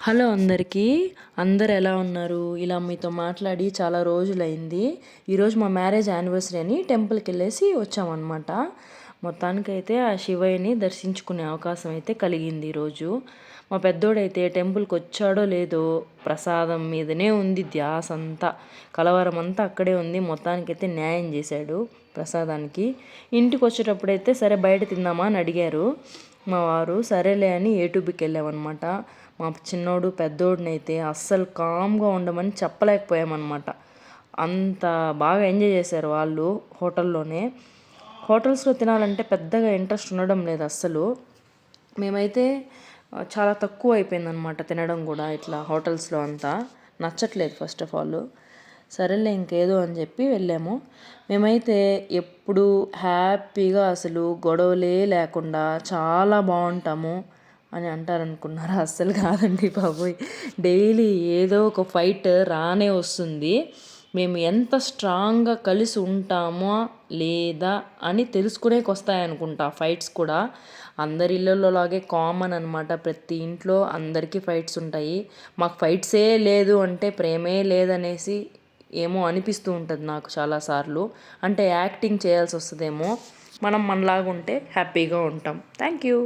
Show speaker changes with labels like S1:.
S1: Hello అందరికీ. అందరు ఎలా ఉన్నారు? ఇలా మీతో మాట్లాడి చాలా రోజులైంది. ఈరోజు మా మ్యారేజ్ యానివర్సరీ అని టెంపుల్కి వెళ్ళేసి వచ్చామన్నమాట. మొత్తానికైతే ఆ శివయ్యని దర్శించుకునే అవకాశం అయితే కలిగింది ఈరోజు. మా పెద్దోడైతే టెంపుల్కి వచ్చాడో లేదో ప్రసాదం మీదనే ఉంది ధ్యాస అంతా, కలవరం అంతా అక్కడే ఉంది. మొత్తానికైతే న్యాయం చేశాడు ప్రసాదానికి. ఇంటికి వచ్చేటప్పుడైతే సరే బయట తిందామా అని అడిగారు మా వారు. సరేలే అని ఏటూబీకి వెళ్ళామన్నమాట. మా చిన్నోడు పెద్దోడినైతే అస్సలు కామ్గా ఉండమని చెప్పలేకపోయామన్నమాట. అంత బాగా ఎంజాయ్ చేశారు వాళ్ళు హోటల్లోనే. హోటల్స్లో తినాలంటే పెద్దగా ఇంట్రెస్ట్ ఉండడం లేదు అస్సలు. మేమైతే చాలా తక్కువ అయిపోయిందనమాట తినడం కూడా. ఇట్లా హోటల్స్లో అంతా నచ్చట్లేదు ఫస్ట్ ఆఫ్ ఆల్. సరేలే ఇంకేదో అని చెప్పి వెళ్ళాము. మేమైతే ఎప్పుడు హ్యాపీగా అసలు గొడవలే లేకుండా చాలా బాగుంటాము అని అంటారనుకున్నారా? అస్సలు కాదండి బాబోయ్. డైలీ ఏదో ఒక ఫైట్ రానే వస్తుంది. మేము ఎంత స్ట్రాంగ్గా కలిసి ఉంటామో లేదా అని తెలుసుకునేకి వస్తాయనుకుంటా ఫైట్స్ కూడా. అందరి ఇళ్ళల్లో లాగే కామన్ అనమాట. ప్రతి ఇంట్లో అందరికీ ఫైట్స్ ఉంటాయి. మాకు ఫైట్సే లేదు అంటే ప్రేమే లేదనేసి ఏమో అనిపిస్తూ ఉంటుంది నాకు చాలాసార్లు. అంటే యాక్టింగ్ చేయాల్సి వస్తుందేమో. మనం మనలాగా ఉంటే హ్యాపీగా ఉంటాం. Thank you.